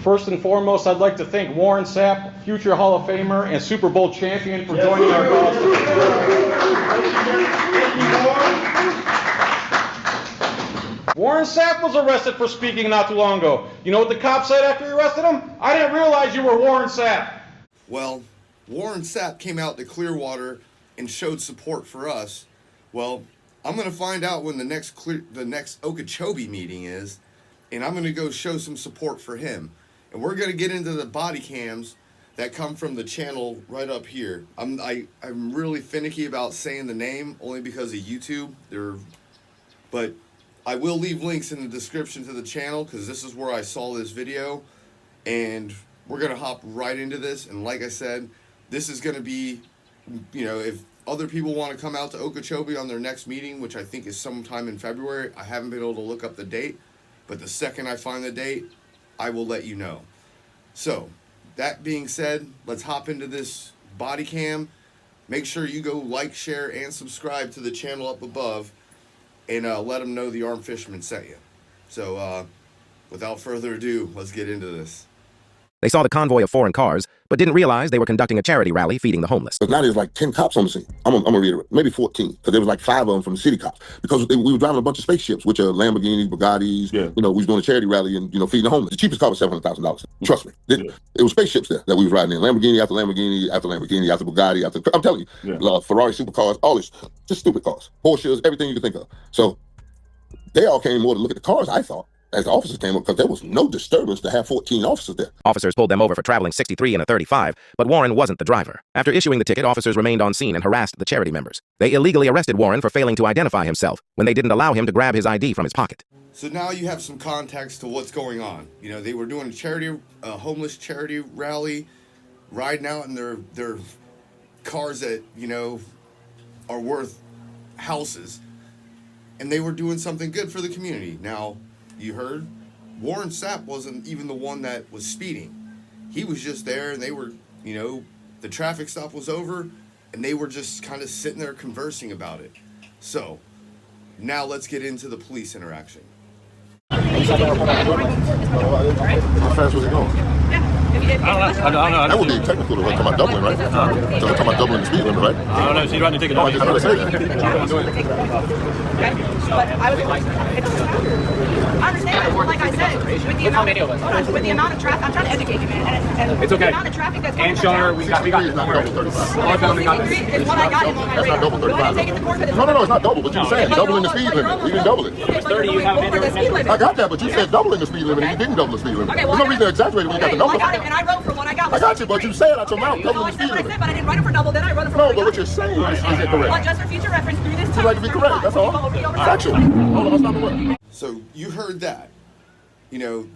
First and foremost, I'd like to thank Warren Sapp, future Hall of Famer and Super Bowl champion, for joining our cause. Warren Sapp was arrested for speaking not too long ago. You know what the cop said after he arrested him? I didn't realize you were Warren Sapp. Well, Warren Sapp came out to Clearwater and showed support for us. Well, I'm going to find out when the next Okeechobee meeting is, and I'm going to go show some support for him. And we're going to get into the body cams that come from the channel right up here. I'm really finicky about saying the name only because of YouTube. But I will leave links in the description to the channel because this is where I saw this video. And we're going to hop right into this. And like I said, this is going to be, you know, if other people want to come out to Okeechobee on their next meeting, which I think is sometime in February. I haven't been able to look up the date, but the second I find the date, I will let you know. So, that being said, let's hop into this body cam. Make sure you go like, share, and subscribe to the channel up above, and let them know the Armed Fisherman sent you. So, without further ado, let's get into this. They saw the convoy of foreign cars, but didn't realize they were conducting a charity rally feeding the homeless. But now there's like 10 cops on the scene. I'm gonna reiterate, maybe 14, because there was like 5 of them from the city cops. Because we were driving a bunch of spaceships, which are Lamborghinis, Bugattis. Yeah. You know, we was doing a charity rally and, you know, feeding the homeless. The cheapest car was $700,000. Trust me. It was spaceships there that we was riding in. Lamborghini after Lamborghini after Lamborghini after Bugatti after, I'm telling you, Ferrari supercars, all this, just stupid cars. Porsches, everything you can think of. So they all came more to look at the cars, I thought, as the officers came up, because there was no disturbance to have 14 officers there. Officers pulled them over for traveling 63 in a 35, but Warren wasn't the driver. After issuing the ticket, officers remained on scene and harassed the charity members. They illegally arrested Warren for failing to identify himself when they didn't allow him to grab his ID from his pocket. So now you have some context to what's going on. You know, they were doing a homeless charity rally, riding out in their cars that, you know, are worth houses. And they were doing something good for the community. Now, you heard Warren Sapp wasn't even the one that was speeding. He was just there, and they were, you know, the traffic stop was over, and they were just kind of sitting there conversing about it. So, now let's get into the police interaction. How fast was it going? I don't know. That would be technical to talk about doubling, right? So we're talking about doubling the speed limit, right? I don't know. So you're running to take it off. I just say that. But I understand that. Like I said, with the amount of traffic, I'm trying to educate you, man. And it's okay. The amount of traffic that's going and Shar, we got it's not double 35. It's what I got in my That's not double 35. Take it to court, No, it's not double, but you said doubling the speed limit. You didn't double it. It's 30, you have the speed limit. I got that, but you said doubling the speed limit, and you didn't double the speed limit. Okay, well, There's no reason to exaggerate when you got the number. I got it, and I wrote for what I got. I got you, but you said out your mouth doubling the speed limit. But I didn't write it for double, then I wrote it for No, but what you're saying is incorrect. Well, just for future reference, through this time. You'd like to be correct, that's all. Factual. Hold on, stop the word. So you heard that. You know,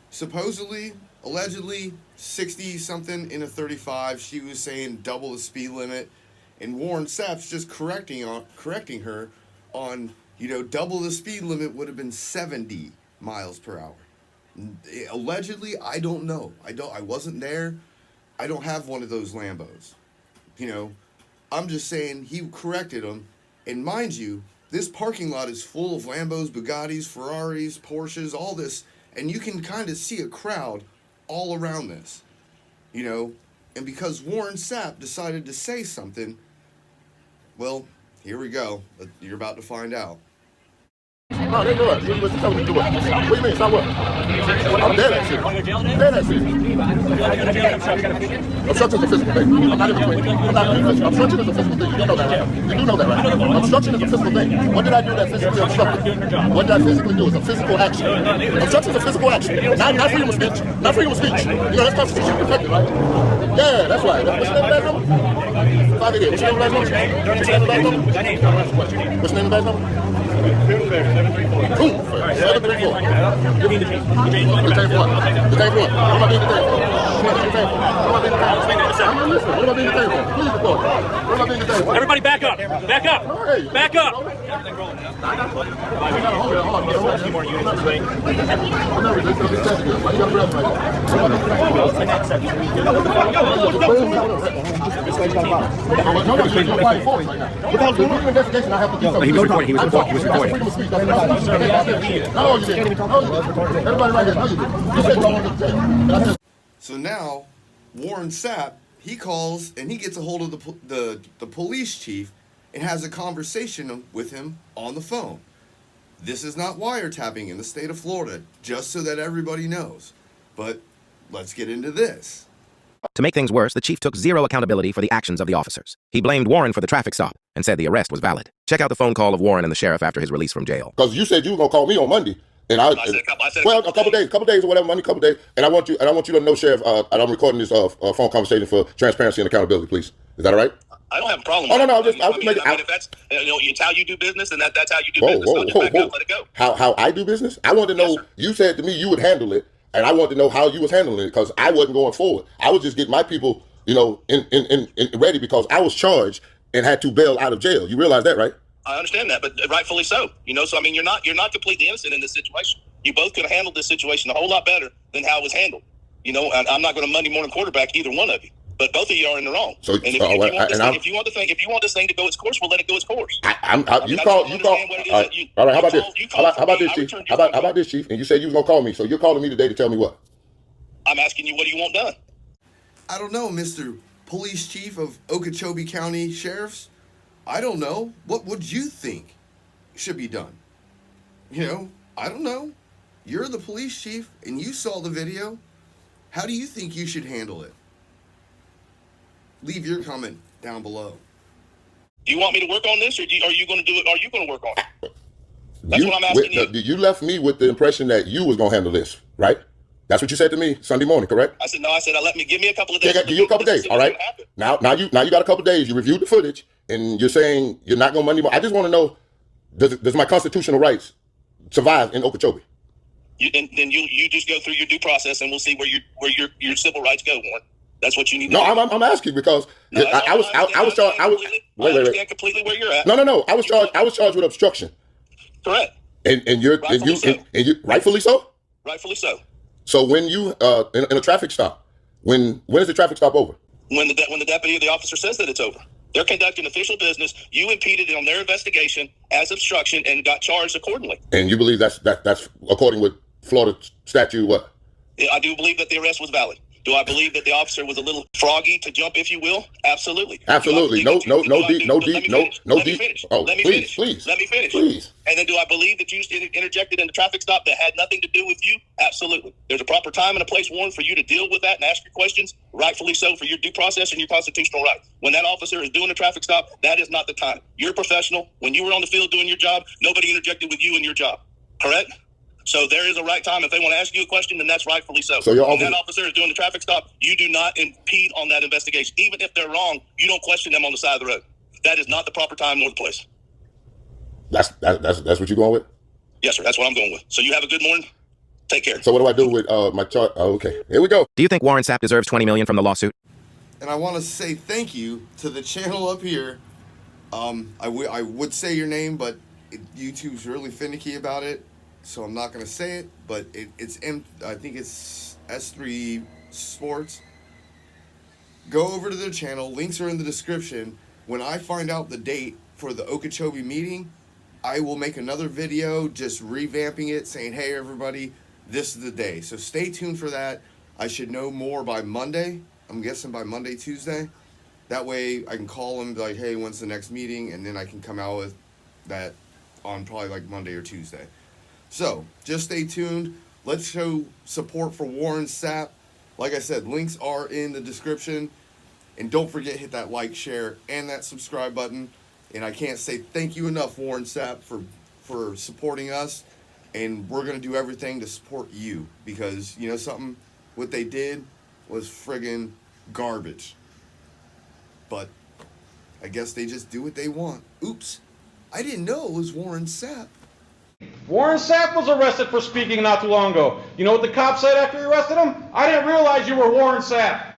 supposedly, allegedly, 60-something in a 35. She was saying double the speed limit. And Warren Sapp's just correcting her on, you know, double the speed limit would have been 70 miles per hour. Allegedly, I don't know. I wasn't there. I don't have one of those Lambos. You know, I'm just saying he corrected him. And mind you, this parking lot is full of Lambos, Bugattis, Ferraris, Porsches, all this. And you can kind of see a crowd all around this. You know, and because Warren Sapp decided to say something, well, here we go. You're about to find out. No, they do it. What's telling me to do it? What do you mean? It's not what? I'm dead at shit. Dead at shit. Obstruction is a physical thing. I'm not even doing it. Obstruction is a physical thing. You do know that, right? You do know that, right? Obstruction is a physical thing. What did I do that physically obstructed? What did I physically do? It's a physical action. Obstruction is a physical action. Not freedom of speech. Not freedom of speech. You know, that's constitution protected, right? Yeah, that's right. What's the name of that number? 588. What's the name of that number? What's the name of that number? What's the name of that number? 734. You need the change. The tape one. The tape one. What am I being detained for? What am I being detained for? What am I being detained for? I'm not listening. What am I being detained for? Please report. What am I being detained for? Everybody back up. Back up. Back up. everything rolling now. I got hold on. A few more units this way. He was recording. So now, Warren Sapp, he calls and he gets a hold of the police chief and has a conversation with him on the phone. This is not wiretapping in the state of Florida, just so that everybody knows. But let's get into this. To make things worse, the chief took zero accountability for the actions of the officers. He blamed Warren for the traffic stop and said the arrest was valid. Check out the phone call of Warren and the sheriff after his release from jail. Because you said you were gonna call me on Monday, and I said a couple days or whatever, Monday, couple days, and I want you to know, Sheriff, I'm recording this phone conversation for transparency and accountability, please. Is that all right? I don't have a problem. Oh no, I mean, if that's it's how you do business, and that's how you do business. So just back up, let it go. How I do business? I wanted to know. Yes, you said to me you would handle it, and I wanted to know how you was handling it because I wasn't going forward. I was just getting my people, in ready because I was charged and had to bail out of jail. You realize that, right? I understand that, but rightfully so. So I mean, you're not completely innocent in this situation. You both could have handled this situation a whole lot better than how it was handled. And I'm not going to Monday morning quarterback either one of you. But both of you are in the wrong. So, and if you want this thing to go its course, we'll let it go its course. You call. All right. How about this? How about this, Chief? How about this, Chief? And you said you was gonna call me, so you're calling me today to tell me what? I'm asking you, what do you want done? I don't know, Mr. Police Chief of Okeechobee County Sheriffs. I don't know. What would you think should be done? I don't know. You're the police chief, and you saw the video. How do you think you should handle it? Leave your comment down below. Do you want me to work on this, or are you going to do it? Are you going to work on it? That's what I'm asking you. You left me with the impression that you was going to handle this, right? That's what you said to me Sunday morning, correct? I said no. I said give me a couple of days. Give you a couple of days, all right? Now you got a couple of days. You reviewed the footage, and you're saying you're not going Monday morning. I just want to know, does my constitutional rights survive in Okeechobee? Then you just go through your due process, and we'll see where your civil rights go, Warren. That's what you need to do. No, I'm asking because I was charged. Wait. Completely where you're at. No. I was charged with obstruction. Correct. And you rightfully so. Rightfully so. So when you in a traffic stop, when is the traffic stop over? When the deputy or the officer says that it's over. They're conducting official business. You impeded on their investigation as obstruction and got charged accordingly. And you believe that's according with Florida statute what? I do believe that the arrest was valid. Do I believe that the officer was a little froggy to jump, if you will? Absolutely. Absolutely. No deep. Oh, please. Let me finish. Please. And then do I believe that you interjected in the traffic stop that had nothing to do with you? Absolutely. There's a proper time and a place, Warren, for you to deal with that and ask your questions, rightfully so, for your due process and your constitutional right. When that officer is doing a traffic stop, that is not the time. You're a professional. When you were on the field doing your job, nobody interjected with you in your job. Correct? So there is a right time. If they want to ask you a question, then that's rightfully so. So when that officer is doing the traffic stop, you do not impede on that investigation. Even if they're wrong, you don't question them on the side of the road. That is not the proper time nor the place. That's what you're going with? Yes, sir. That's what I'm going with. So you have a good morning. Take care. So what do I do with my chart? Oh, okay. Here we go. Do you think Warren Sapp deserves $20 million from the lawsuit? And I want to say thank you to the channel up here. I would say your name, but YouTube's really finicky about it. So I'm not going to say it, but I think it's S3 Sports. Go over to their channel. Links are in the description. When I find out the date for the Okeechobee meeting, I will make another video just revamping it, saying, hey, everybody, this is the day. So stay tuned for that. I should know more by Monday. I'm guessing by Monday, Tuesday. That way I can call them, like, hey, when's the next meeting? And then I can come out with that on probably like Monday or Tuesday. So, just stay tuned. Let's show support for Warren Sapp. Like I said, links are in the description. And don't forget, hit that like, share, and that subscribe button. And I can't say thank you enough, Warren Sapp, for supporting us. And we're going to do everything to support you. Because, you know something? What they did was friggin' garbage. But I guess they just do what they want. Oops. I didn't know it was Warren Sapp. Warren Sapp was arrested for speaking not too long ago. You know what the cop said after he arrested him? I didn't realize you were Warren Sapp.